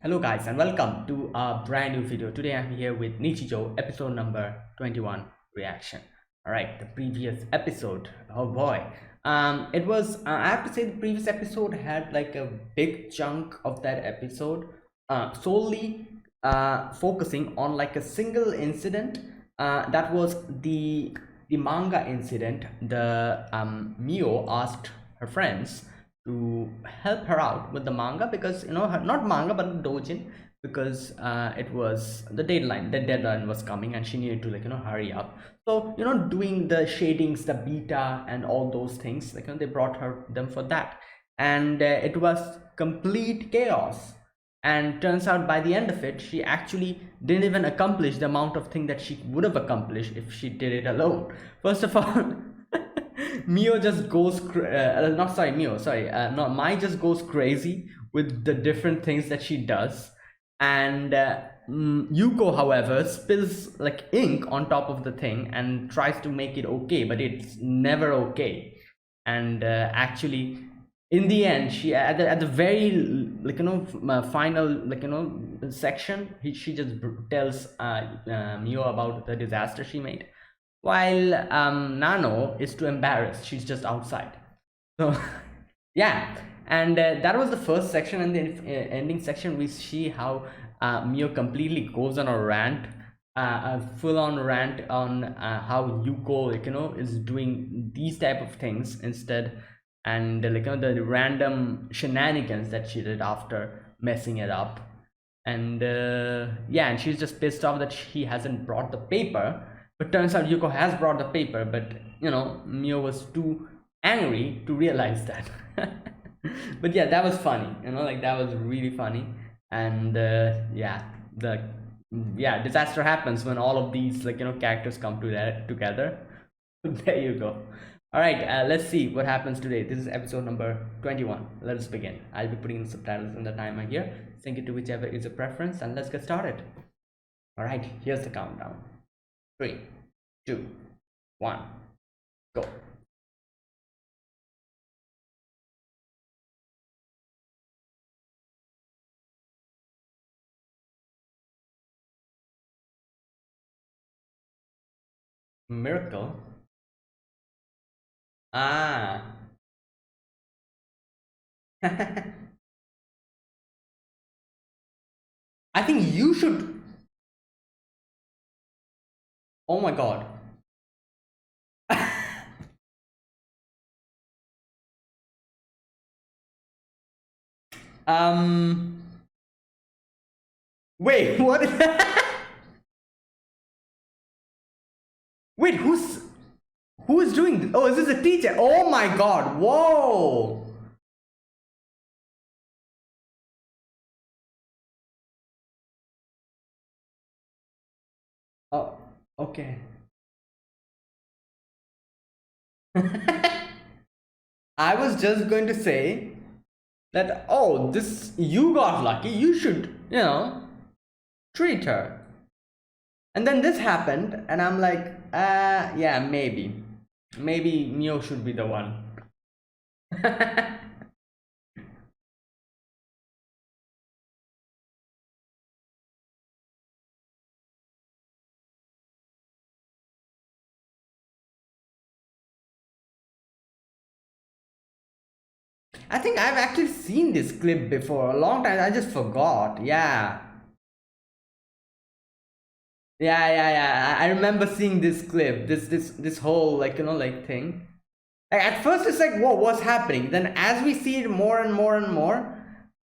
Hello guys and welcome to a brand new video. Today I'm here with Nichijou episode number 21 reaction. Alright, the previous episode, oh boy. It was, I have to say the previous episode had like a big chunk of that episode solely focusing on like a single incident. That was the manga incident. The Mio asked her friends to help her out with the manga because not manga but dojin, because it was the deadline was coming and she needed to hurry up. So doing the shadings, the beta and all those things, they brought her them for that. And it was complete chaos. And turns out by the end of it she actually didn't even accomplish the amount of thing that she would have accomplished if she did it alone. First of all, Mio just goes not sorry Mio sorry not Mai just goes crazy with the different things that she does. And Yuko, however, spills like ink on top of the thing and tries to make it okay, but it's never okay. And actually, in the end, she at the very final section, she just tells Mio about the disaster she made, while Nano is too embarrassed. She's just outside. So yeah. And that was the first section. And the ending section we see how Mio completely goes on a rant, a full-on rant on how Yuko is doing these type of things instead. And the random shenanigans that she did after messing it up. And yeah, and she's just pissed off that he hasn't brought the paper. But turns out Yuko has brought the paper, but Mio was too angry to realize that. But yeah, that was funny, that was really funny. And yeah, the disaster happens when all of these characters come together. There you go. All right, let's see what happens today. This is episode number 21. Let us begin. I'll be putting the subtitles in the timer here. Sync it to whichever is your preference, and let's get started. All right, here's the countdown. 3, 2, 1, go. Miracle. Ah. I think you should. Oh my god. um. Wait, what? Wait, who is doing this? Oh, is this a teacher? Oh my god. Whoa. Oh, okay. I was just going to say that, oh, this, you got lucky. You should, treat her. And then this happened, and I'm like, yeah, maybe. Maybe Mio should be the one. I think I've actually seen this clip before a long time. I just forgot. Yeah. Yeah. I remember seeing this clip, this whole thing. Like, at first it's like, whoa, what's happening? Then as we see it more and more and more,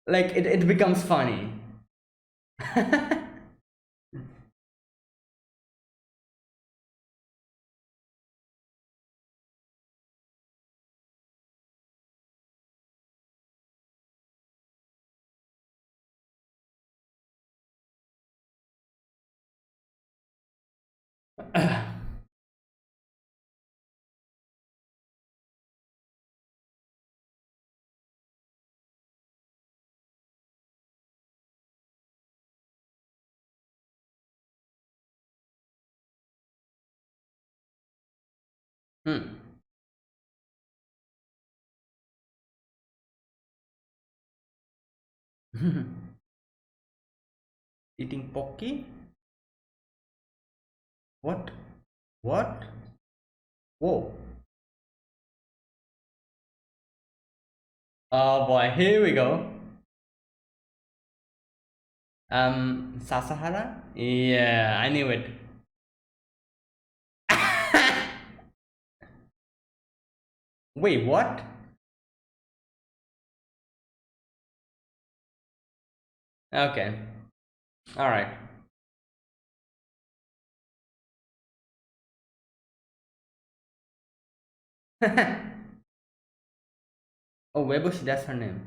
like it becomes funny. Hmm. Eating Pocky? What? What? Whoa. Oh boy, here we go. Sasahara? Yeah, I knew it. Wait, what? Okay. Alright. Oh, Webushi, that's her name.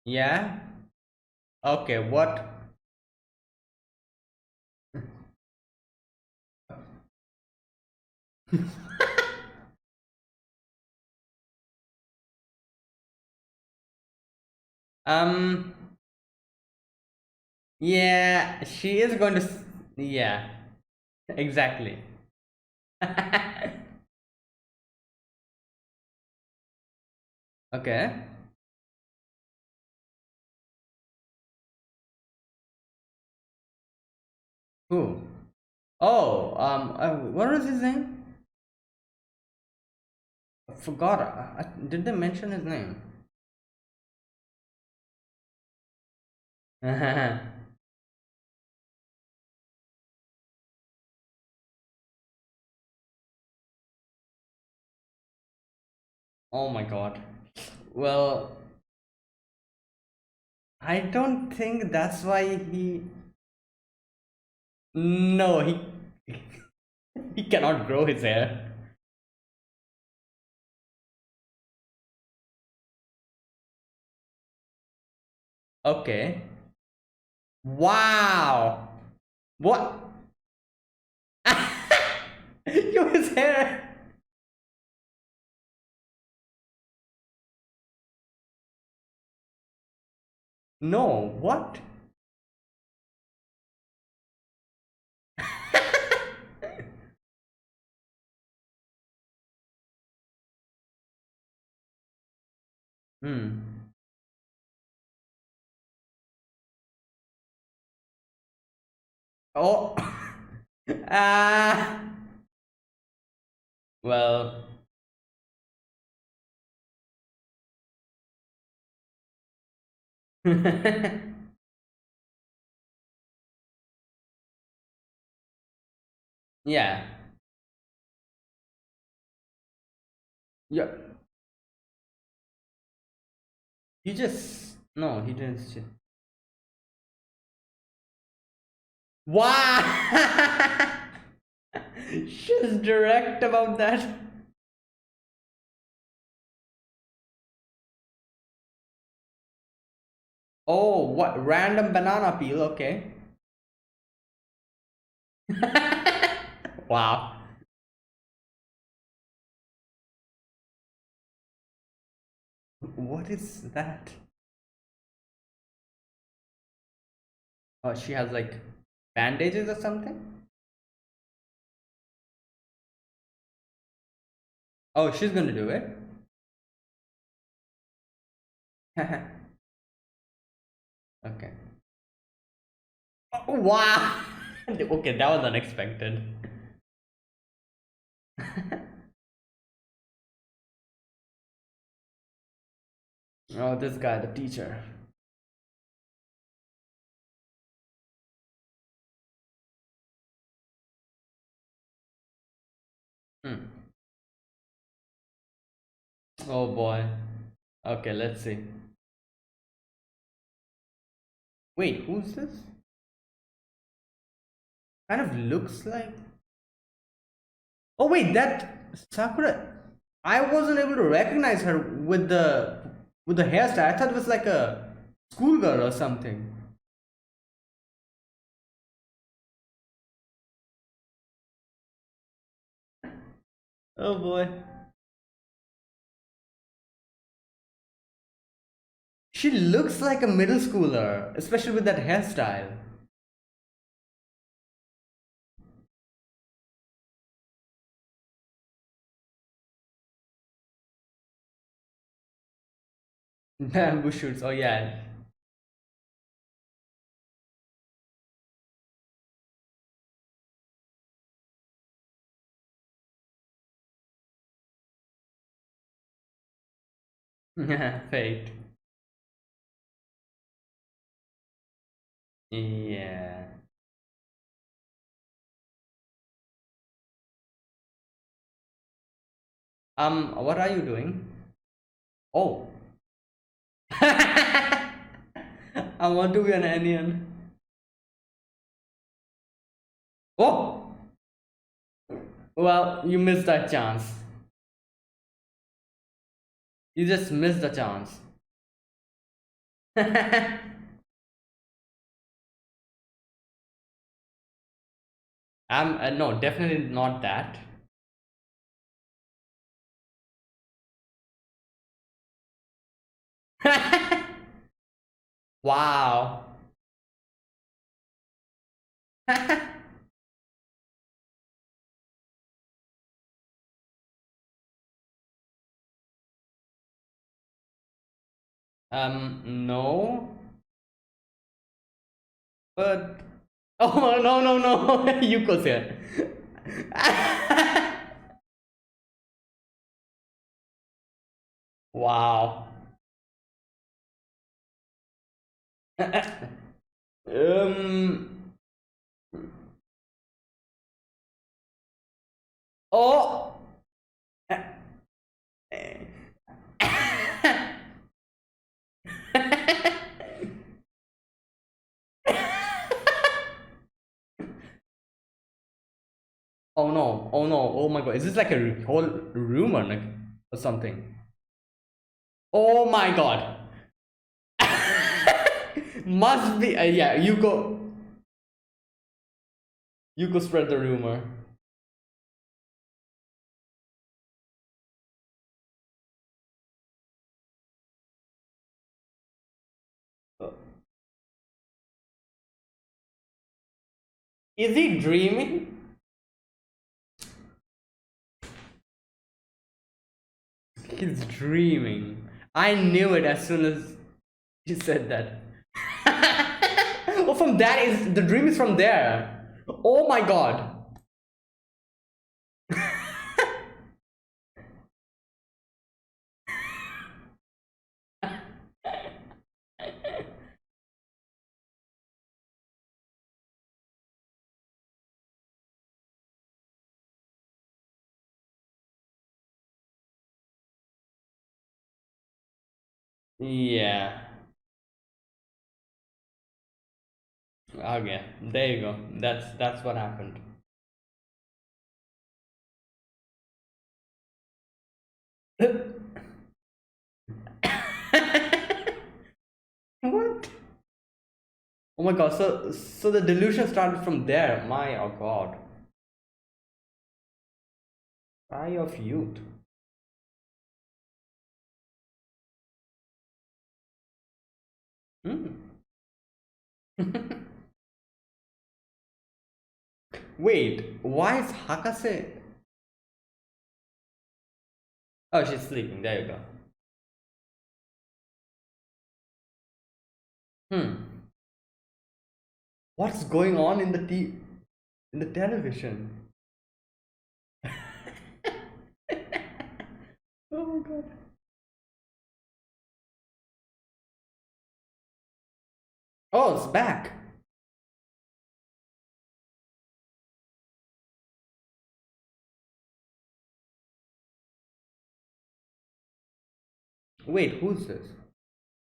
Yeah? Okay, what? Um, yeah, she is going to. Yeah, exactly. Okay. Who? Oh, what was his name? I forgot. Did they mention his name? Oh my god. Well, I don't think that's why he. No, he he cannot grow his hair. Okay. Wow. What? His hair. No, what? Hmm. Oh. Ah. Well. Yeah. Yeah. You just no, he didn't. Wow. She's direct about that. Oh, what random banana peel? Okay. Wow. What is that? Oh, she has like bandages or something? Oh, she's gonna do it. Okay. Oh, wow. Okay, that was unexpected. Oh, this guy, the teacher. Hmm. Oh boy. Okay, let's see. Wait, who's this? Kind of looks like. Oh wait, that Sakura. I wasn't able to recognize her with the hairstyle. I thought it was like a schoolgirl or something. Oh boy. She looks like a middle schooler, especially with that hairstyle. Bamboo shoots. Oh yeah. Fate. Yeah. What are you doing? Oh. I want to be an onion. Oh, well, you missed that chance. You just missed the chance. I'm no, definitely not that. Wow. No, but oh no no no, you go here. Wow. um. Oh. Oh no, oh no, oh my god, is this like a whole rumor like, or something? Oh my god. Must be, yeah, you go spread the rumor. Is he dreaming? He's dreaming. I knew it as soon as you said that. Oh, from that is, the dream is from there. Oh my god. Yeah. Okay, there you go. That's what happened. What? Oh my god, so the delusion started from there. My oh god. Cry of youth. Hmm. Wait, why is Hakase? Oh, she's sleeping. There you go. Hmm. What's going on in in the television? Oh my god. Oh, it's back. Wait, who's this?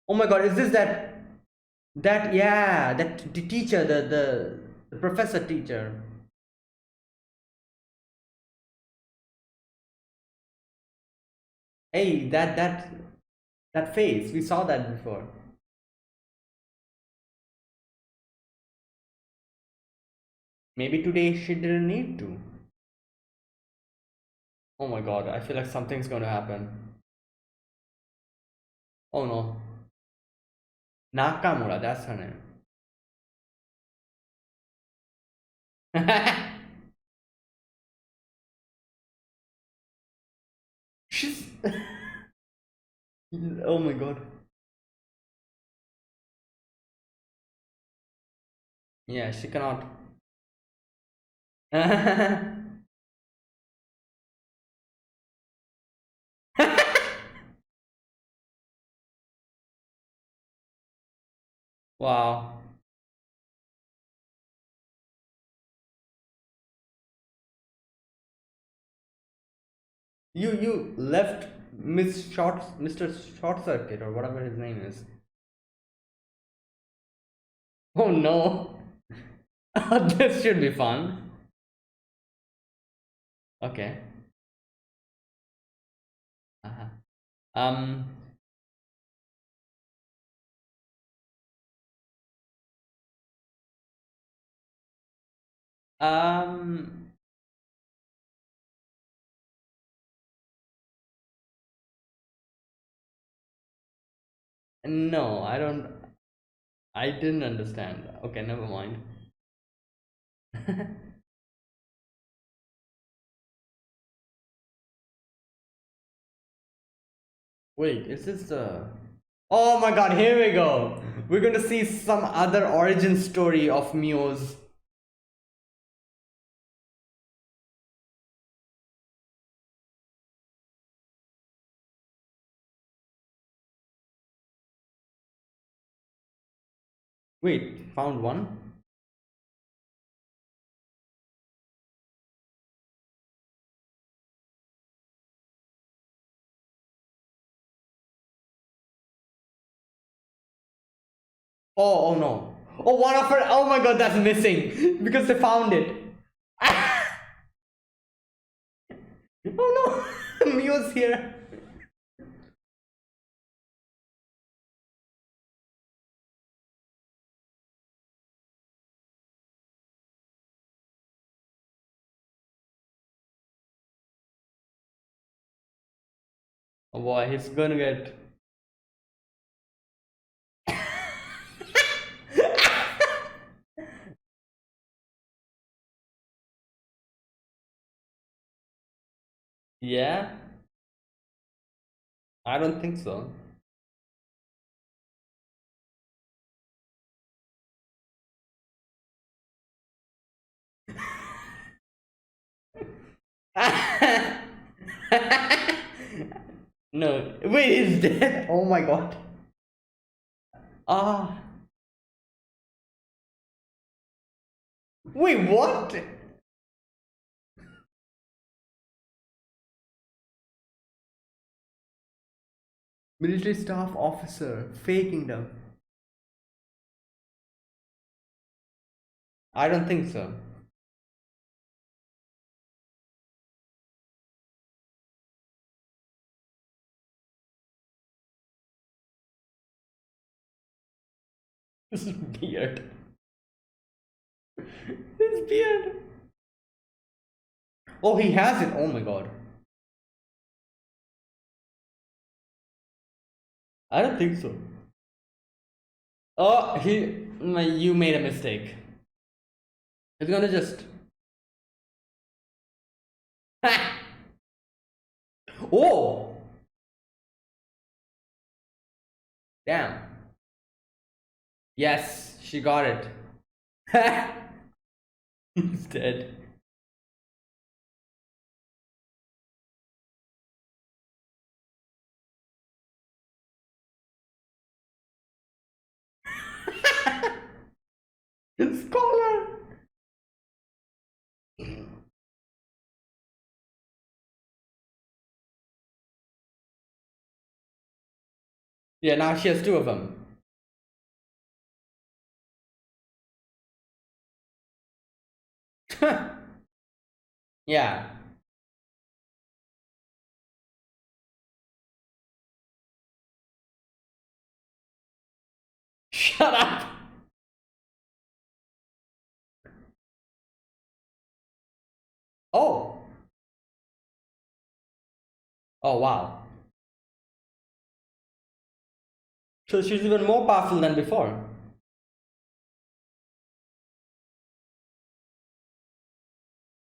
Oh my god, is this that yeah, that the teacher, the professor teacher. Hey, that face. We saw that before. Maybe today she didn't need to. Oh my god, I feel like something's gonna happen. Oh no. Nakamura, that's her name. She's oh my god. Yeah, she cannot. Wow. You left Mr. Short Circuit or whatever his name is. Oh no. This should be fun. Okay. Uh-huh. Um. Um. No, I don't. I didn't understand. Okay, never mind. Wait, is this the? Oh my God! Here we go. We're gonna see some other origin story of Mio's. Wait, found one. Oh, oh no. Oh, one of her. Oh my God, that's missing because they found it. Oh no, Mio's here. Oh boy, he's gonna get. Yeah, I don't think so. No, wait, he's dead. Oh my God. Ah, wait, what? Military staff officer faking them. I don't think so. His beard. His beard. Oh, he has it. Oh my God. I don't think so. Oh, you made a mistake. It's gonna just. Oh, damn. Yes, she got it. He's dead. Scholar. Yeah, now she has two of them. Yeah. Shut up. Oh. Oh wow. So she's even more powerful than before.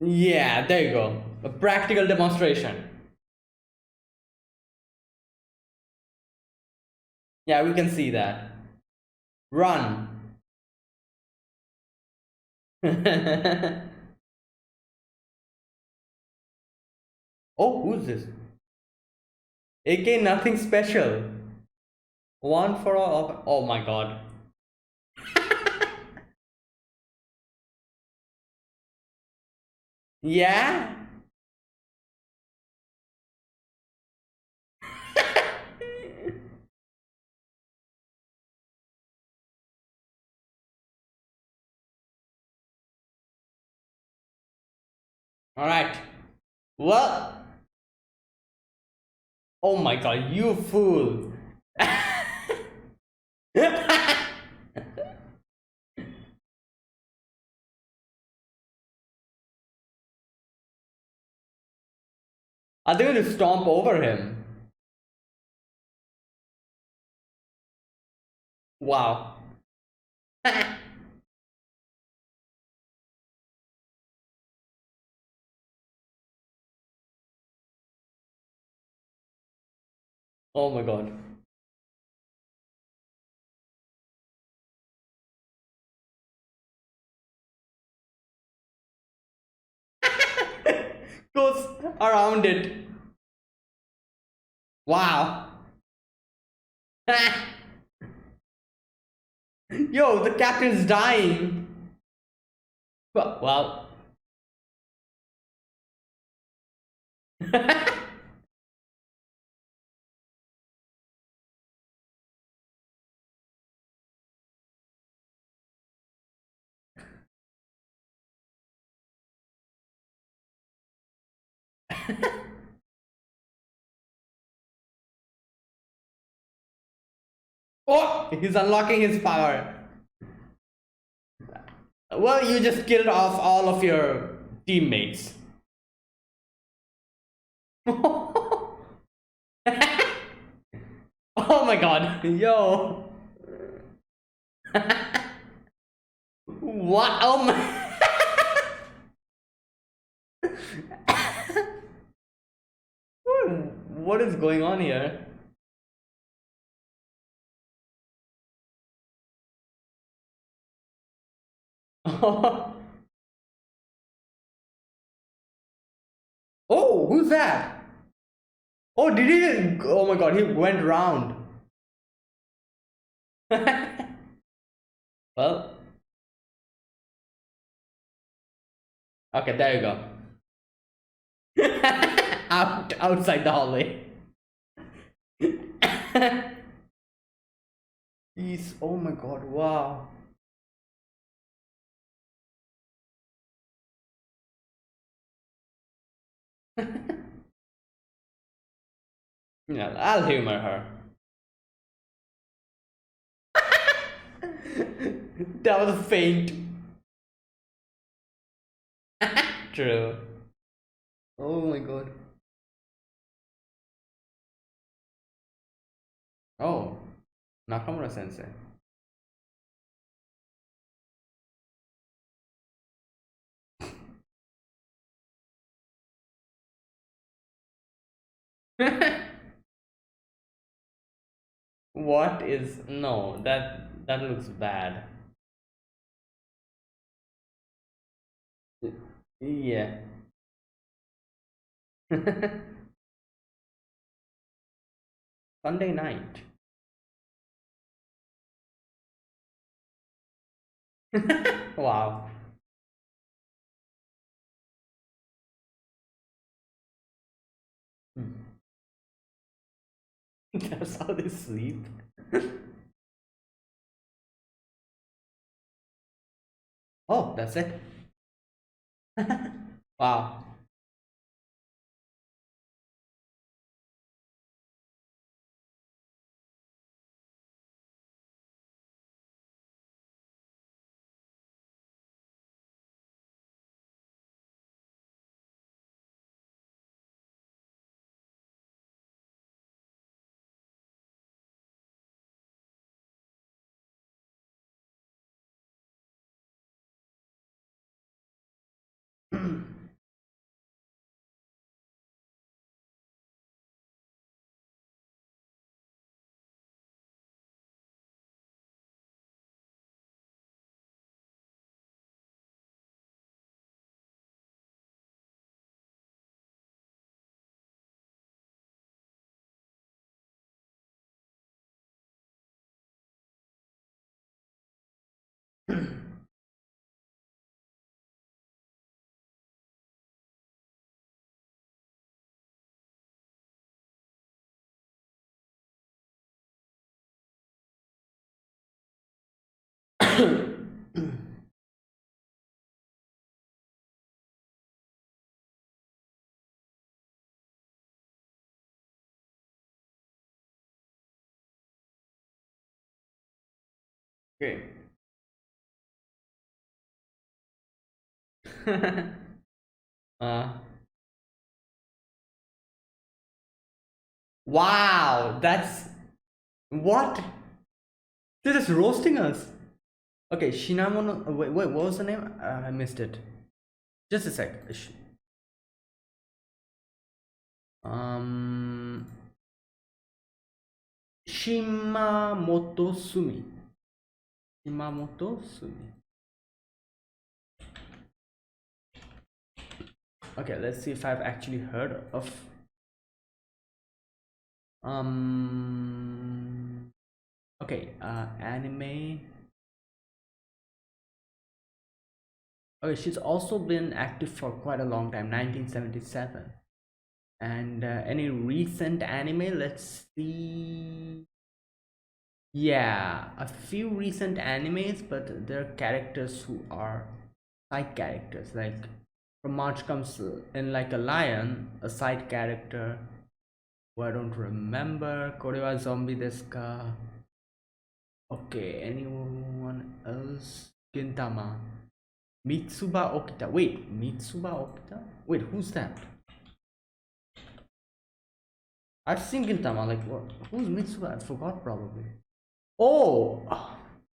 Yeah, there you go. A practical demonstration. Yeah, we can see that. Run. Oh, who's this? AK, nothing special. One for all. Oh my god. Yeah? Alright. Well, oh my god, you fool. Are they going to stomp over him? Wow. Oh my god. Goes around it. Wow. Yo, the captain's dying. Well. Oh, he's unlocking his power. Well, you just killed off all of your teammates. Oh my god. Yo. What? Oh my. What is going on here? Oh, who's that? Oh, did he? Oh my god, he went round. Well, okay, there you go. Outside the hallway. He's, oh my god, wow. Yeah, I'll humor her. That was a feint. True. Oh my god. Oh, Nakamura sensei. What is, no, that looks bad. Yeah. Sunday night. Wow. That's how they sleep. Oh, that's it. Wow. Okay. uh, wow, that's what? They're just roasting us. Okay, Shinamono. Wait, what was the name? I missed it. Just a sec. Um, Shimamoto Sumi. Shimamoto Sumi. Okay, let's see if I've actually heard of. Um. Okay. Anime. Okay, she's also been active for quite a long time, 1977. And any recent anime? Let's see. Yeah, a few recent animes, but they're characters who are side characters. Like from March comes in like a lion, a side character who I don't remember. Korewa zombie desu ka? Okay, anyone else? Gintama. Mitsuba Okita. Wait, Mitsuba Okita? Wait, who's that? I've seen Gintama. Like, what? Who's Mitsuba? I forgot probably. Oh,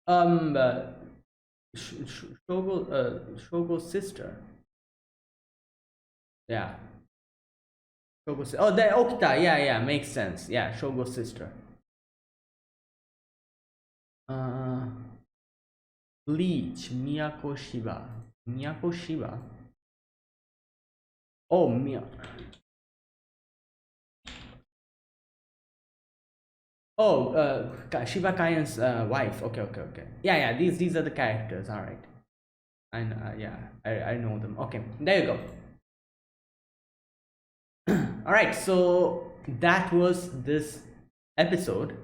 um, uh, Shogo's sister. Yeah, Shogo's. Oh, the Okita. Yeah, yeah, makes sense. Yeah, Shogo's sister. Uh, Bleach, Miyako Shiba. Miyako Shiba. Oh, Mia. Oh, Shiba Kayan's wife. Okay, okay, okay. Yeah, yeah. These are the characters. All right. And yeah, I know them. Okay, there you go. All right, so that was this episode,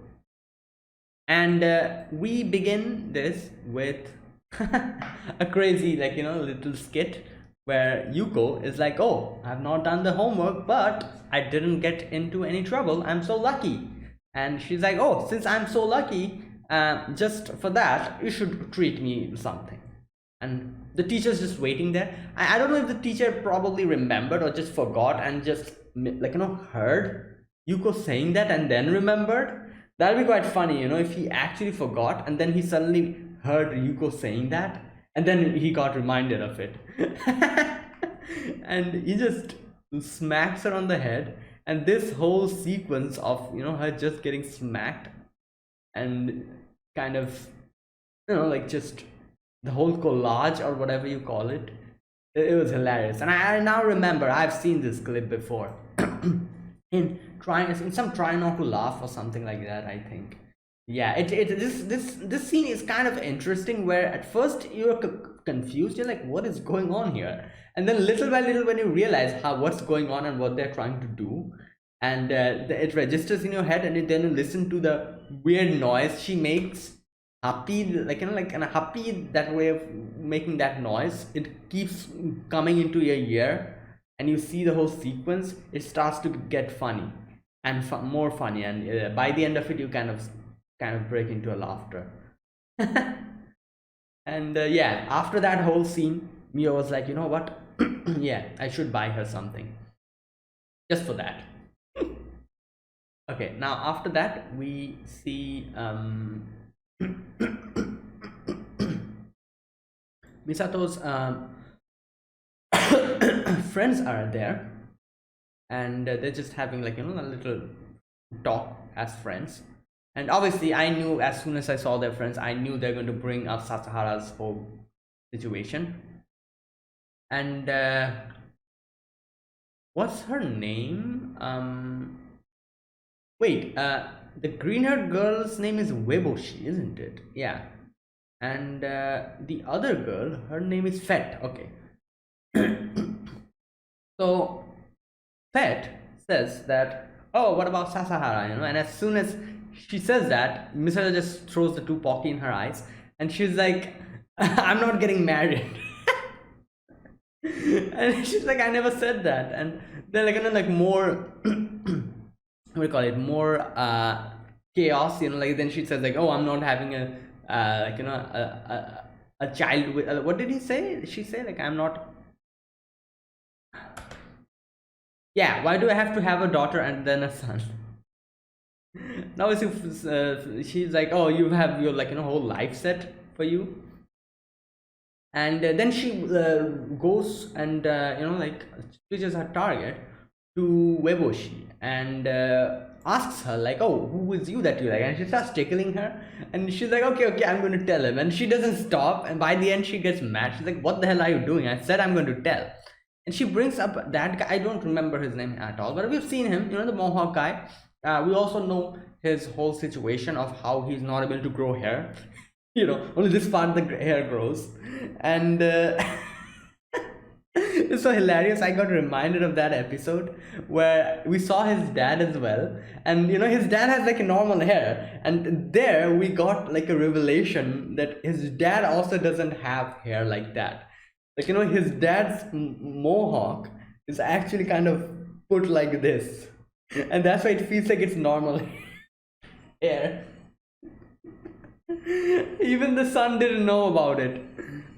and we begin this with a crazy, like, little skit where Yuko is like, "Oh, I've not done the homework, but I didn't get into any trouble. I'm so lucky." And she's like, "Oh, since I'm so lucky, just for that, you should treat me something." And the teacher's just waiting there. I don't know if the teacher probably remembered or just forgot and just, like, heard Yuko saying that and then remembered. That'll be quite funny, if he actually forgot and then he suddenly heard Yuko saying that and then he got reminded of it. And he just smacks her on the head, and this whole sequence of her just getting smacked and kind of, like, just the whole collage or whatever you call it, it was hilarious. And I now remember I've seen this clip before in some try not to laugh or something like that, I think. Yeah, this scene is kind of interesting, where at first you're confused, you're like, what is going on here? And then little by little, when you realize what's going on and what they're trying to do, and it registers in your head, and then you listen to the weird noise she makes, happy, like, like a happy, that way of making that noise, it keeps coming into your ear, and you see the whole sequence, it starts to get funny and more funny, and by the end of it you kind of break into a laughter. And yeah, after that whole scene, Mia was like, you know what? Yeah, I should buy her something just for that. Okay, now after that we see Misato's friends are there, and they're just having, like, a little talk as friends. And obviously I knew, as soon as I saw their friends, I knew they're going to bring up Sasahara's whole situation. And what's her name? Wait, the green-haired girl's name is Weboshi, isn't it? Yeah. And the other girl, her name is Fet. Okay. So Fet says that, oh, what about Sasahara? And as soon as she says that, Misara just throws the two Pocky in her eyes, and she's like, I'm not getting married. And she's like, I never said that. And they're like, like more, what do you call it, more chaos, like then she says like, oh, I'm not having a a child with, what did he say, she say, like, I'm not, yeah, why do I have to have a daughter and then a son? Now she's like, oh, you have your, like, whole life set for you. And then she goes and like switches her target to Weboshi, and asks her like, oh, who is you that you like? And she starts tickling her, and she's like, okay, okay, I'm going to tell him. And she doesn't stop, and by the end she gets mad. She's like, what the hell are you doing? I said I'm going to tell. And she brings up that guy, I don't remember his name at all, but we've seen him, the Mohawk guy. We also know his whole situation of how he's not able to grow hair. Only this part the hair grows. And it's so hilarious. I got reminded of that episode where we saw his dad as well, and his dad has like a normal hair, and there we got like a revelation that his dad also doesn't have hair like that. Like, his dad's mohawk is actually kind of put like this, and that's why it feels like it's normal hair. Even the son didn't know about it.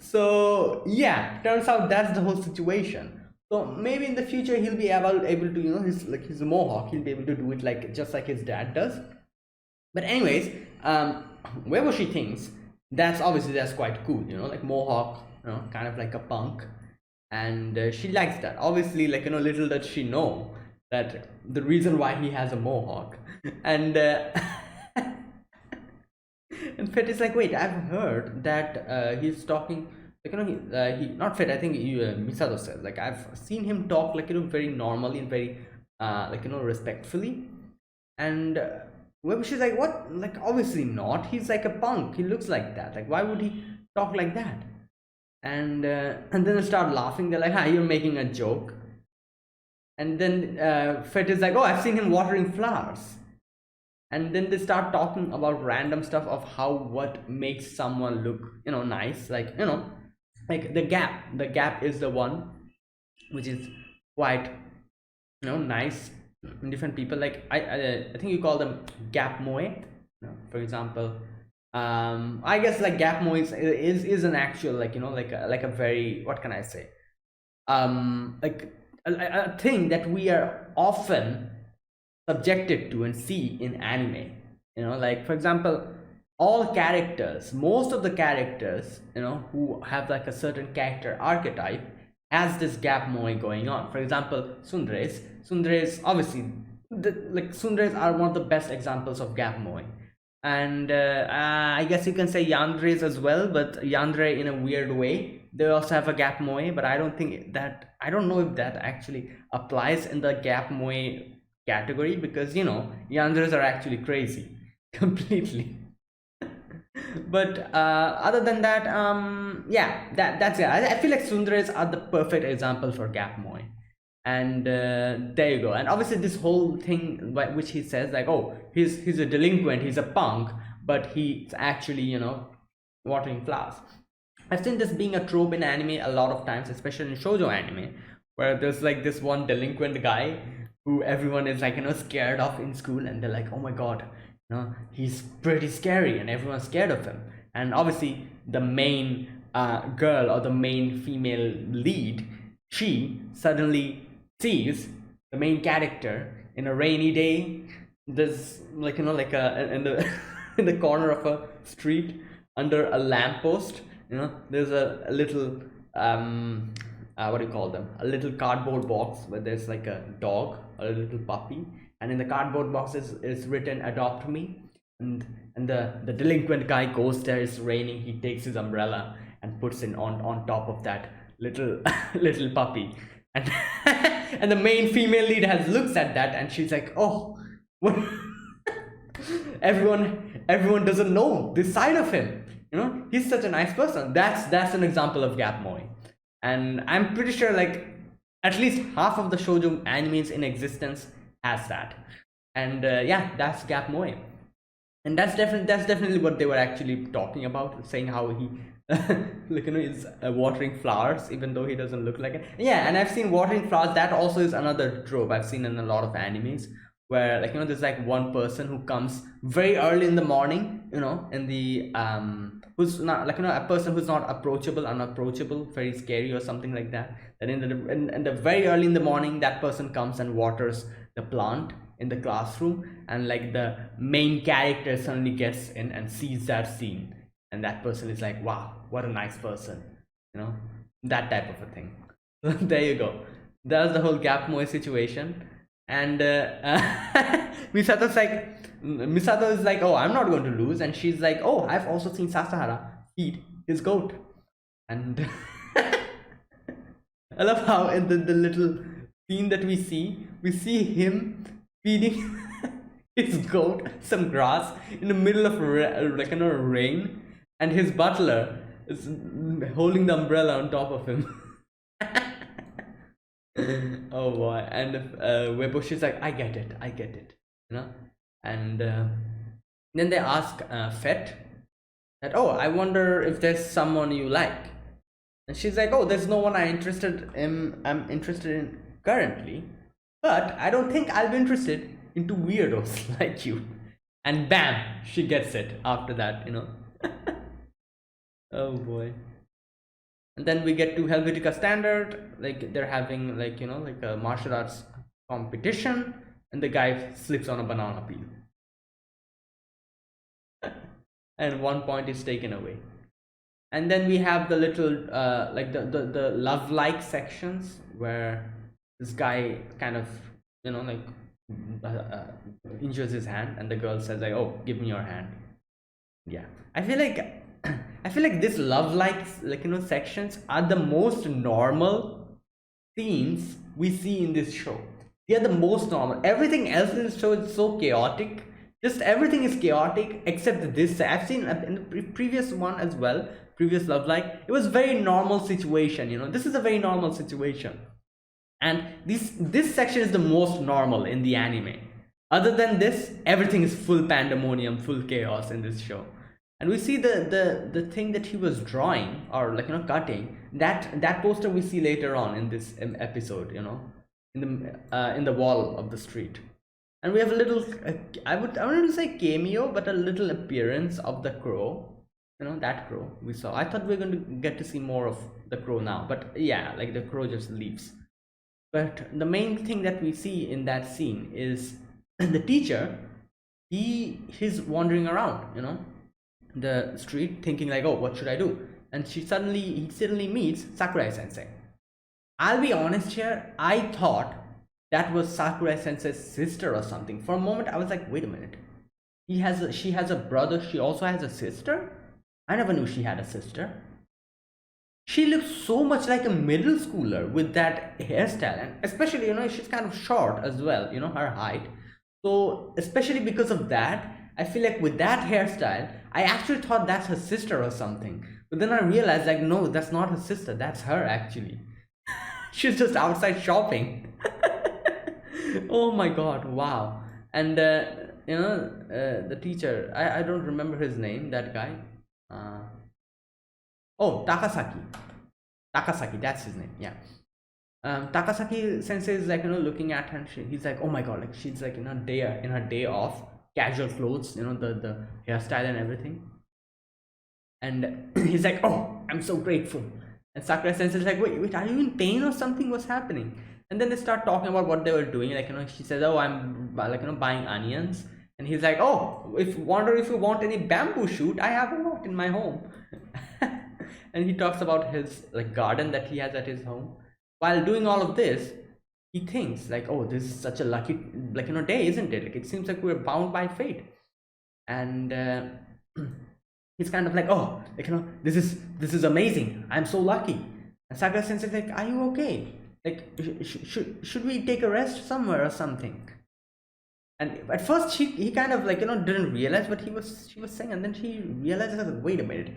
So yeah, turns out that's the whole situation. So maybe in the future he'll be able to, his mohawk, he'll be able to do it like just like his dad does. But anyways, wherever she thinks that's quite cool, like mohawk, kind of like a punk, and she likes that. Obviously, like, little does she know that the reason why he has a mohawk, and and Fit is like, wait, I've heard that he's talking, like, he not Fit, I think Misato says, like, I've seen him talk, like, very normally and very like, respectfully. And well, she's like, what? Like, obviously not, he's like a punk, he looks like that, like, why would he talk like that? And then they start laughing, they're like, hi, you're making a joke. And then Fit is like, oh, I've seen him watering flowers. And then they start talking about random stuff of what makes someone look, nice, like, like the gap is the one which is quite, nice in different people. Like, I think you call them gap moe, for example. I guess like gap moe is an actual, like, like a very, what can I say, like a thing that we are often subjected to and see in anime. Like, for example, most of the characters, who have like a certain character archetype, has this gap moe going on. For example, Tsunderes obviously, like, Tsunderes are one of the best examples of gap moe. And I guess you can say Yanderes as well, but Yandere in a weird way, they also have a gap moe, but I don't know if that actually applies in the gap moe category, because yanderes are actually crazy completely. But other than that, yeah, that's it. I feel like Sundares are the perfect example for gap moe. And there you go. And obviously this whole thing which he says, like, oh, he's a delinquent, he's a punk, but he's actually, watering flowers. I've seen this being a trope in anime a lot of times, especially in shoujo anime, where there's like this one delinquent guy who everyone is like, scared of in school, and they're like, oh my god, he's pretty scary, and everyone's scared of him. And obviously the main girl, or the main female lead, she suddenly sees the main character in a rainy day. There's like, like in the in the corner of a street under a lamppost, there's a little what do you call them, a little cardboard box where there's like a dog or a little puppy, and in the cardboard box is written adopt me. And the delinquent guy goes there, it's raining, he takes his umbrella and puts it on top of that little little puppy. And and the main female lead looks at that, and she's like, oh, what? everyone doesn't know this side of him, he's such a nice person. That's an example of gap moe. And I'm pretty sure like at least half of the shoujo animes in existence has that. And yeah, that's gap moe. And that's definitely what they were actually talking about, saying how he like is watering flowers even though he doesn't look like it. Yeah, and I've seen watering flowers. That also is another trope I've seen in a lot of animes, where there's like one person who comes very early in the morning, in the who's not a person who's not approachable, unapproachable, very scary or something like that. Then in the very early in the morning, that person comes and waters the plant in the classroom, and like the main character suddenly gets in and sees that scene, and that person is like, wow, what a nice person, you know that type of a thing. There you go. That was the whole Gap Moe situation. And Misato's like, Misato is like, oh, I'm not going to lose, and she's like, oh, I've also seen Sasahara feed his goat. And I love how in the little scene that we see him feeding his goat some grass in the middle of rain, and his butler is holding the umbrella on top of him. Oh boy. And Weibo, she's like, I get it, and then they ask Fett that, oh, I wonder if there's someone you like. And she's like, oh, there's no one I'm interested in currently, but I don't think I'll be interested into weirdos like you. And bam, she gets it after that. Oh boy. And then we get to Helvetica Standard, like they're having like a martial arts competition, and the guy slips on a banana peel. And 1 point is taken away. And then we have the little like the love like sections, where this guy kind of injures his hand, and the girl says like, oh, give me your hand. Yeah, I feel like this love like sections are the most normal scenes we see in this show. They are the most normal. Everything else in the show is so chaotic. Just everything is chaotic except this. I've seen in the previous one as well, previous love like, it was very normal situation. This is a very normal situation, and this section is the most normal in the anime. Other than this, everything is full pandemonium, full chaos in this show. And we see the thing that he was drawing, or cutting, that poster we see later on in this episode, in the wall of the street. And we have a little I wouldn't say cameo, but a little appearance of the crow, that crow we saw. I thought we were going to get to see more of the crow now, but yeah, like the crow just leaves. But the main thing that we see in that scene is the teacher. He's wandering around the street, thinking like, oh, what should I do? And he suddenly meets Sakurai sensei. I'll be honest here, I thought that was Sakurai sensei's sister or something. For a moment I was like, wait a minute, she has a brother, she also has a sister? I never knew she had a sister. She looks so much like a middle schooler with that hairstyle, and especially she's kind of short as well, her height. So especially because of that, I feel like with that hairstyle, I actually thought that's her sister or something. But then I realized like, no, that's not her sister, that's her actually. She's just outside shopping. Oh my god, wow. And the teacher, I don't remember his name, that guy. Oh, Takasaki, that's his name. Yeah. Takasaki sensei is like looking at her, and he's like, oh my god, like she's like in her day off, casual clothes, the hairstyle and everything. And he's like, oh, I'm so grateful. And Sakura sensei is like, wait, are you in pain or something? What's happening? And then they start talking about what they were doing. Like she says, oh, I'm buying onions. And he's like, oh, if you want any bamboo shoot, I have a lot in my home. And he talks about his garden that he has at his home. While doing all of this, he thinks like, oh, this is such a lucky day, isn't it? Like it seems like we're bound by fate. And he's kind of like, oh, this is amazing, I'm so lucky. And Sakura sensei is like, are you okay? Like should we take a rest somewhere or something? And at first he kind of didn't realize what she was saying, and then he realizes, wait a minute,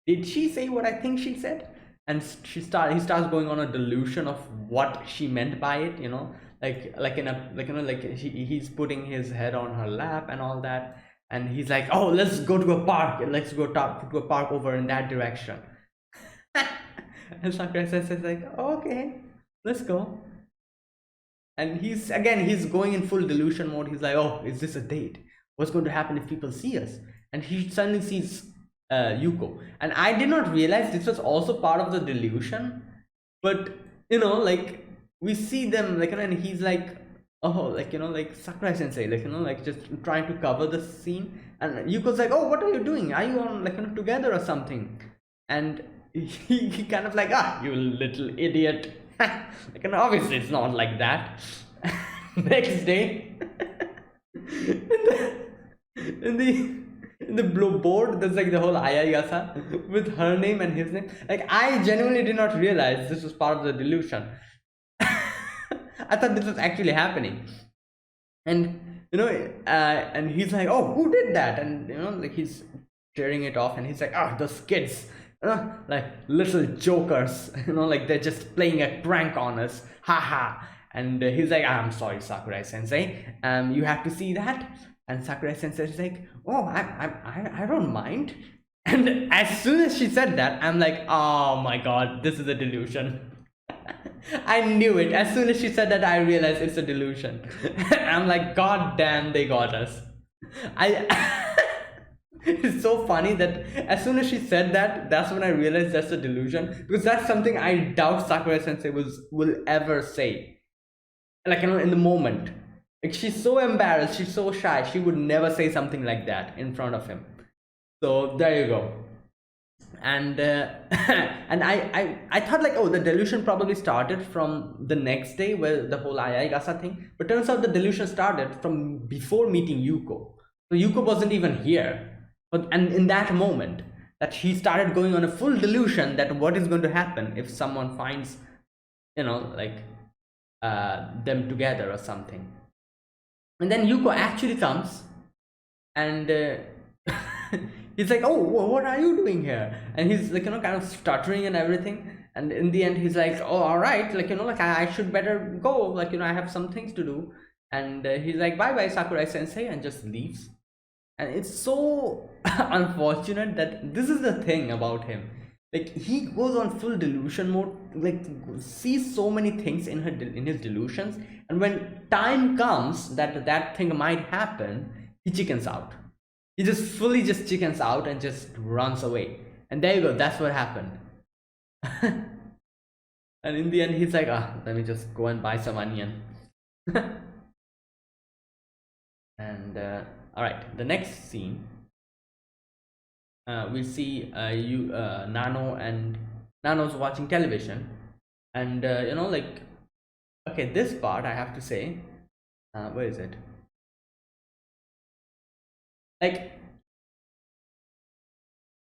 did she say what I think she said? And he starts going on a delusion of what she meant by it, he's putting his head on her lap and all that. and he's like, oh, let's go to a park, let's go to a park over in that direction. And Sakurai says like, okay, let's go. And he's going in full delusion mode. He's like, oh, is this a date? What's going to happen if people see us? And he suddenly sees Yuko, and I did not realize this was also part of the delusion. But like, we see them, like, and he's like, oh, like, like Sakurai sensei, like, like just trying to cover the scene. And Yuko's like, oh, what are you doing? Are you on, like, together or something? And he kind of like, ah, you little idiot. Like, and obviously it's not like that. Next day, in the board, there's like the whole Ayayasa with her name and his name. Like, I genuinely did not realize this was part of the delusion. I thought this was actually happening. And and he's like, oh, who did that? And like, he's tearing it off, and he's like, ah, those kids, like little jokers, like they're just playing a prank on us, haha. And he's like, I'm sorry, Sakurai sensei, you have to see that. And Sakurai sensei is like, oh, I don't mind. And as soon as she said that, I'm like, oh my god, this is a delusion. I knew it. As soon as she said that, I realized it's a delusion. I'm like, god damn, they got us. It's so funny that as soon as she said that, that's when I realized that's a delusion, because that's something I doubt Sakurai sensei will ever say. Like, in the moment, like, she's so embarrassed, she's so shy, she would never say something like that in front of him. So there you go. And and I thought like, oh, the delusion probably started from the next day, where the whole Ayagasa thing, but turns out the delusion started from before meeting Yuko. So Yuko wasn't even here, and in that moment that he started going on a full delusion that what is going to happen if someone finds like them together or something. And then Yuko actually comes, and he's like, oh, what are you doing here? And he's like, kind of stuttering and everything. And in the end, he's like, oh, all right, like, like, I should better go, like, I have some things to do. And he's like, bye bye, Sakurai sensei, and just leaves. And it's so unfortunate that this is the thing about him. Like, he goes on full delusion mode, like, sees so many things in his delusions, and when time comes that thing might happen, he chickens out. He just fully just chickens out and just runs away. And there you go, that's what happened. And in the end, he's like, let me just go and buy some onion. And all right, the next scene, we see Nano, and Nano's watching television. And like, okay, this part I have to say, where is it? Like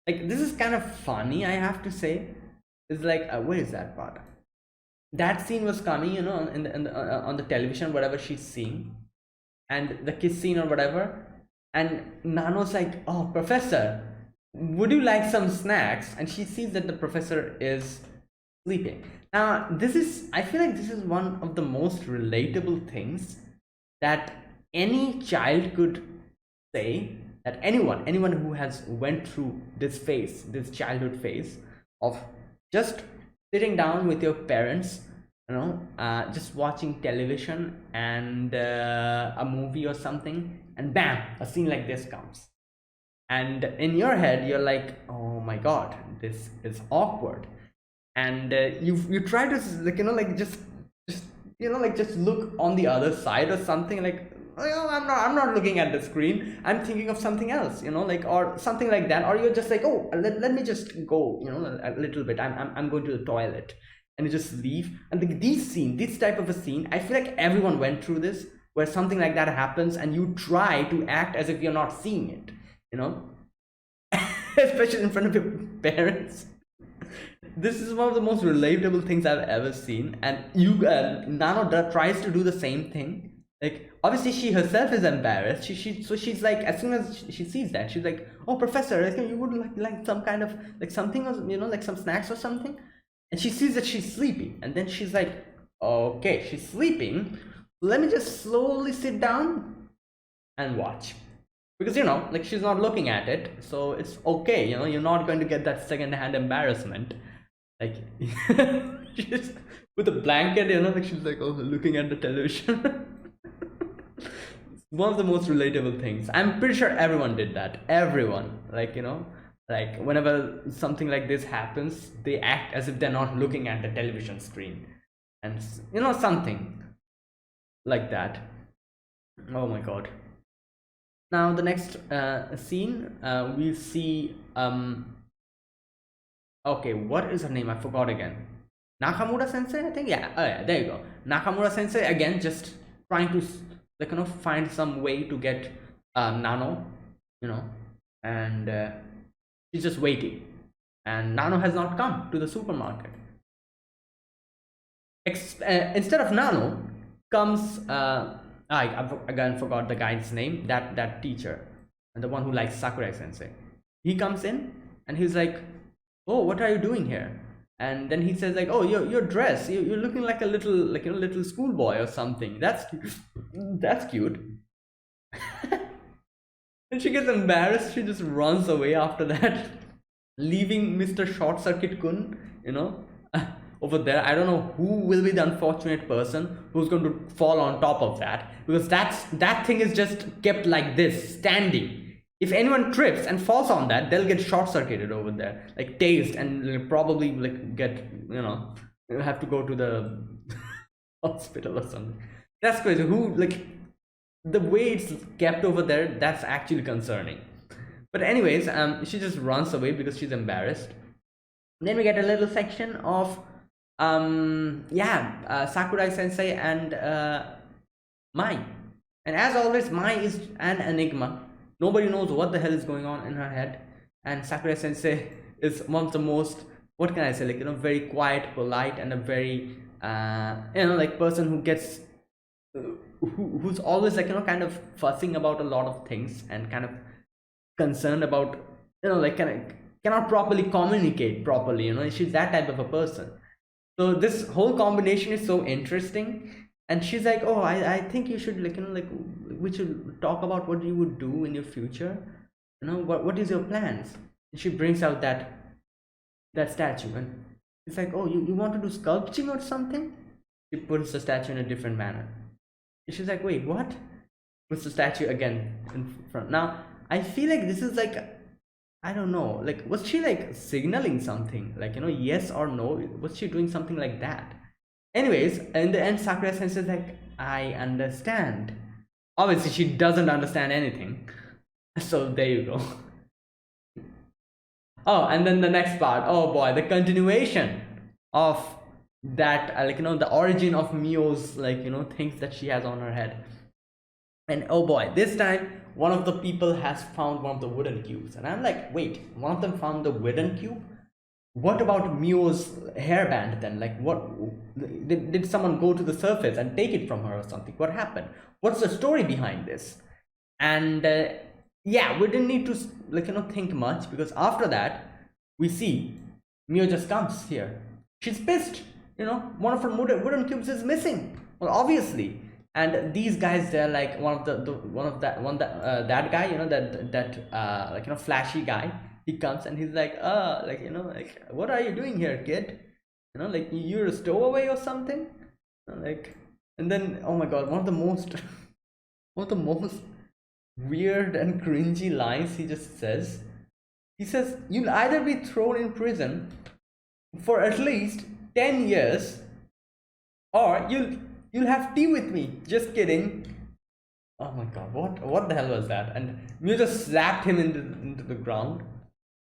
this is kind of funny, I have to say. It's like, where is that part? That scene was coming, on the television, whatever she's seeing, and the kiss scene or whatever. And Nano's like, oh, professor, would you like some snacks? And she sees that the professor is sleeping. Now, I feel like this is one of the most relatable things that any child could say, that anyone who has went through this childhood phase of just sitting down with your parents, just watching television and a movie or something, and bam, a scene like this comes, and in your head you're like, oh my god, this is awkward. And you try to, like, like, just just look on the other side or something, like, I'm not looking at the screen, I'm thinking of something else, like, or something like that. Or you're just like, oh, let me just go, a little bit, I'm going to the toilet, and you just leave. And this type of a scene, I feel like everyone went through this, where something like that happens and you try to act as if you're not seeing it, especially in front of your parents. This is one of the most relatable things I've ever seen. And Nano tries to do the same thing. Like, obviously she herself is embarrassed. So she's like, as soon as she sees that, she's like, oh, professor, I think you would like some kind of, like, something, or like some snacks or something. And she sees that she's sleeping, and then she's like, okay, she's sleeping, let me just slowly sit down and watch. because like she's not looking at it, so it's okay. You're not going to get that second-hand embarrassment. Like she's with a blanket, like she's like, oh, looking at the television. One of the most relatable things. I'm pretty sure everyone did that. Everyone, like like whenever something like this happens, they act as if they're not looking at the television screen, and something like that. Oh my god. Now the next scene, we see okay, what is her name? I forgot again. Nakamura Sensei, I think. Yeah. Oh yeah, there you go. Nakamura Sensei again, just trying to like find some way to get Nano, and she's just waiting, and Nano has not come to the supermarket. Instead of Nano comes I again forgot the guy's name. That teacher, and the one who likes Sakurai Sensei. He comes in and he's like, "Oh, what are you doing here?" And then he says like, "Oh, your dress. You're looking like a little little schoolboy or something. That's cute." And she gets embarrassed. She just runs away after that, leaving Mr. Short Circuit Kun, over there. I don't know who will be the unfortunate person who's going to fall on top of that, because that thing is just kept like this, standing. If anyone trips and falls on that, they'll get short circuited over there, like tased, and probably like get have to go to the hospital or something. That's crazy. Who like the way it's kept over there? That's actually concerning. But anyways, she just runs away because she's embarrassed. Then we get a little section of Sakurai Sensei and Mai. And as always, Mai is an enigma. Nobody knows what the hell is going on in her head. And Sakurai Sensei is one of the most, what can I say, like very quiet, polite, and a very like person who gets who's always like kind of fussing about a lot of things, and kind of concerned about like cannot properly communicate properly. She's that type of a person. So this whole combination is so interesting. And she's like, oh, I think you should like like we should talk about what you would do in your future. What is your plans? And she brings out that statue, and it's like, oh, you want to do sculpting or something? She puts the statue in a different manner. And she's like, wait, what? Puts the statue again in front. Now I feel like this is like, I don't know, like was she like signaling something, like yes or no? Was she doing something like that? Anyways, in the end, Sakurai Sensei is like, I understand. Obviously she doesn't understand anything, so there you go. Oh, and then the next part, oh boy, the continuation of that the origin of Mio's things that she has on her head. And oh boy, this time one of the people has found one of the wooden cubes, and I'm like, wait, one of them found the wooden cube? What about Mio's hairband then? Like, what did someone go to the surface and take it from her or something? What happened? What's the story behind this? And yeah, we didn't need to think much, because after that we see Mio just comes here. She's pissed. One of her wooden cubes is missing. Well, obviously. And these guys, they're like that guy, that flashy guy. He comes and he's like, what are you doing here, kid? Like you're a stowaway or something. And then, oh my god, one of the most weird and cringy lines he just says. He says, you'll either be thrown in prison for at least 10 years, or you'll have tea with me. Just kidding. Oh my god, what the hell was that? And Mew just slapped him into the ground.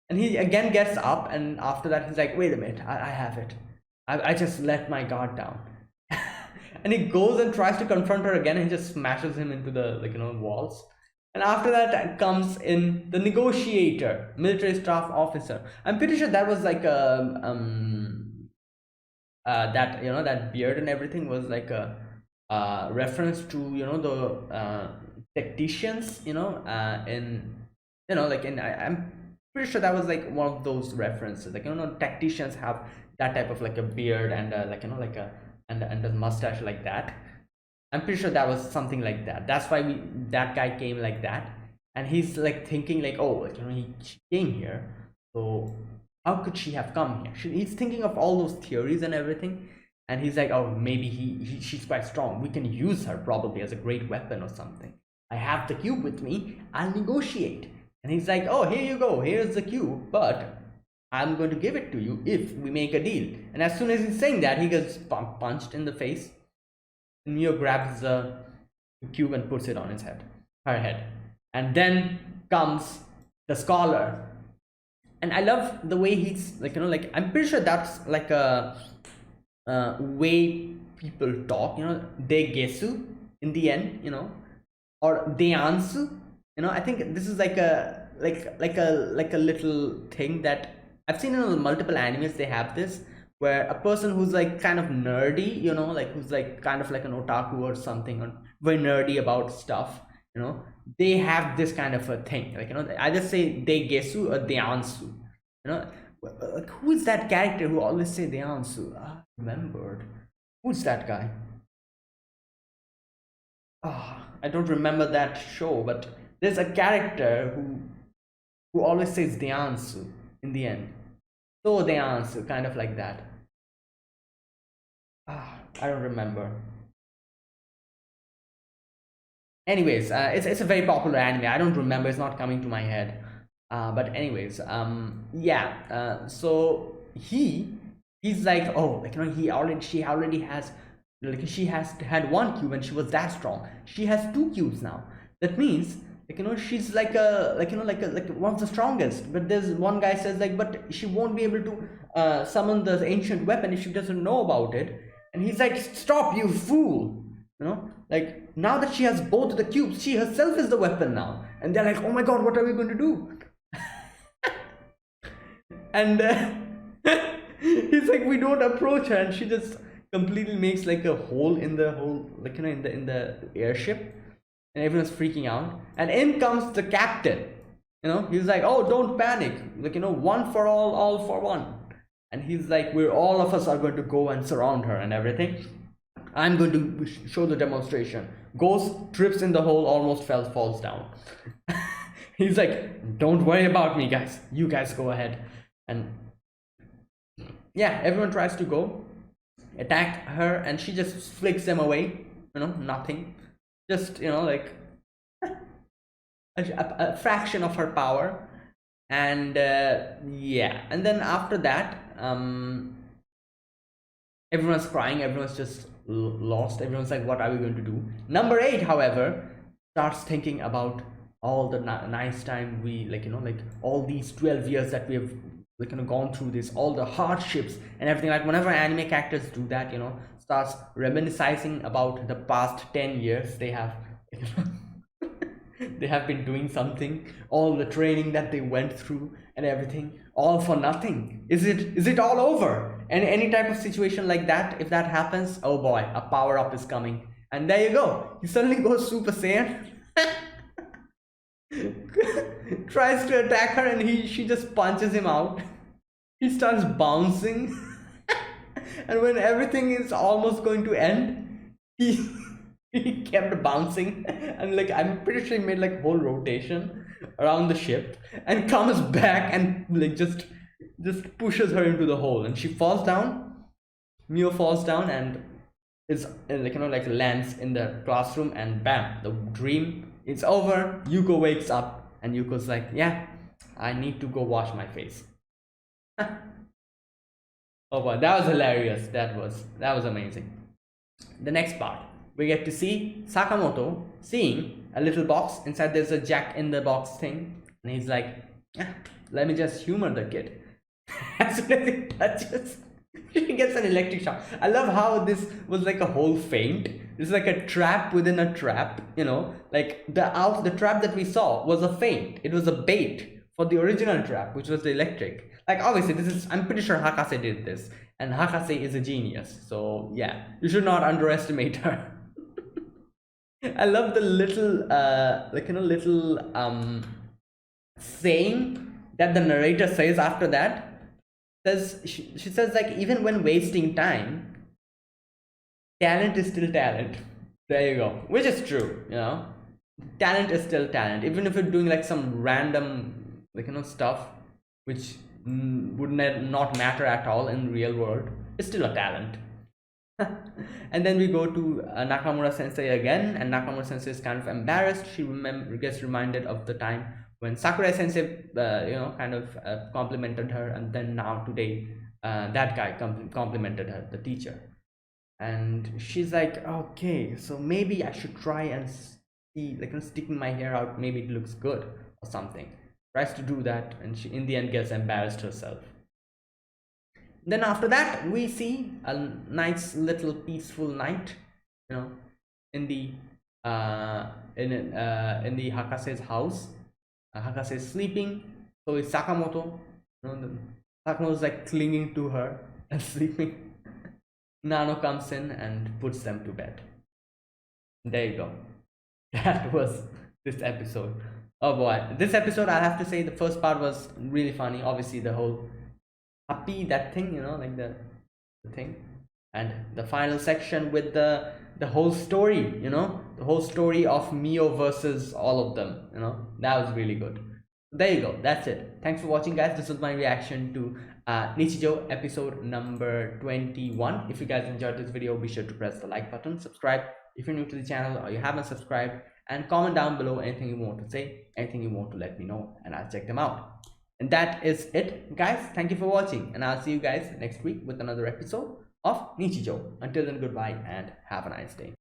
And he again gets up, and after that he's like, wait a minute, I have it. I just let my guard down. And he goes and tries to confront her again, and he just smashes him into the walls. And after that comes in the negotiator, military staff officer. I'm pretty sure that was like a that that beard and everything was like a reference to the tacticians in I'm pretty sure that was like one of those references, like tacticians have that type of like a beard and and a mustache like that. I'm pretty sure that was something like that. That's why that guy came like that. And he's like thinking like, oh, like, she came here, so how could she have come here? He's thinking of all those theories and everything, and he's like, oh, maybe she's quite strong. We can use her probably as a great weapon or something. I have the cube with me. I'll negotiate. And he's like, oh, here you go. Here's the cube, but I'm going to give it to you if we make a deal. And as soon as he's saying that, he gets punched in the face. And Neo grabs the cube and puts it on her head. And then comes the scholar. And I love the way he's like, like, I'm pretty sure that's like a way people talk, de gesu in the end, or de ansu. I think this is like a little thing that I've seen in multiple animes. They have this where a person who's like kind of nerdy, like who's like kind of like an otaku or something, or very nerdy about stuff, they have this kind of a thing. Like, I just say de gesu or de ansu. Like, who is that character who always say de ansu? I remembered. Who's that guy? I don't remember that show, but there's a character who always says de ansu in the end. So de ansu, kind of like that. I don't remember. Anyways, it's a very popular anime. I don't remember, it's not coming to my head. But anyways, yeah, he's like, oh, like, she already has, like, she has had one cube and she was that strong. She has two cubes now. That means, like, she's like like one of the strongest. But there's one guy says like, but she won't be able to summon the ancient weapon if she doesn't know about it. And he's like, stop, you fool. Like, now that she has both the cubes, she herself is the weapon now. And they're like, oh my god, what are we going to do? And he's like, we don't approach her, and she just completely makes like a hole in the whole, like, in the airship, and everyone's freaking out. And in comes the captain. He's like, oh, don't panic, like, one for all for one. And he's like, we're all of us are going to go and surround her and everything. I'm going to show the demonstration. Goes, trips in the hole, almost falls down. He's like, don't worry about me, guys. You guys go ahead. And yeah, everyone tries to go attack her, and she just flicks them away. Nothing. Just, like a fraction of her power. And yeah, and then after that, everyone's crying, everyone's just lost. Everyone's like, what are we going to do? Number 8, however, starts thinking about all the nice time we, like, like all these 12 years that we have, like, gone through this, all the hardships and everything. Like, whenever anime characters do that, starts reminiscing about the past 10 years they have they have been doing something, all the training that they went through and everything, all for nothing. Is it all over? And any type of situation like that, if that happens, oh boy, a power up is coming. And there you go, he suddenly goes Super Saiyan. Tries to attack her, and she just punches him out. He starts bouncing. And when everything is almost going to end, he kept bouncing, and like, I'm pretty sure he made like whole rotation around the ship and comes back and like just pushes her into the hole, and she falls down. Mio falls down and is like, like lands in the classroom, and bam, the dream is over. Yuko wakes up, and Yuko's like, yeah, I need to go wash my face. Oh boy, that was hilarious. That was amazing. The next part, we get to see Sakamoto seeing a little box. Inside there's a jack in the box thing, and he's like, let me just humor the kid. As soon as he touches, she gets an electric shock. I love how this was like a whole feint. It's like a trap within a trap, like the trap that we saw was a feint. It was a bait for the original trap, which was the electric. Like, obviously I'm pretty sure Hakase did this, and Hakase is a genius, so yeah, you should not underestimate her. I love the little saying that the narrator says after that. She says, like, even when wasting time, talent is still talent. There you go. Which is true, Talent is still talent, even if you're doing like some random, like, stuff which would not matter at all in real world. It's still a talent. And then we go to Nakamura Sensei again, and Nakamura Sensei is kind of embarrassed. She gets reminded of the time when Sakurai Sensei, kind of complimented her, and then now today, that guy complimented her, the teacher. And she's like, okay, so maybe I should try and see, like, sticking my hair out, maybe it looks good or something. Tries to do that, and she in the end gets embarrassed herself. Then after that, we see a nice little peaceful night, in the in the Hakase's house. Hakase is sleeping, so is Sakamoto. Sakamoto is like clinging to her and sleeping. Nano comes in and puts them to bed. There you go. That was this episode. Oh boy, this episode, I have to say, the first part was really funny. Obviously, the whole happy, that thing, like the thing, and the final section with the whole story, the whole story of Mio versus all of them, that was really good. There you go. That's it. Thanks for watching, guys. This was my reaction to Nichijou episode number 21. If you guys enjoyed this video, be sure to press the like button, subscribe if you're new to the channel or you haven't subscribed, and comment down below anything you want to say, anything you want to let me know, and I'll check them out. And that is it, guys. Thank you for watching, and I'll see you guys next week with another episode of Nichijou. Until then, goodbye and have a nice day.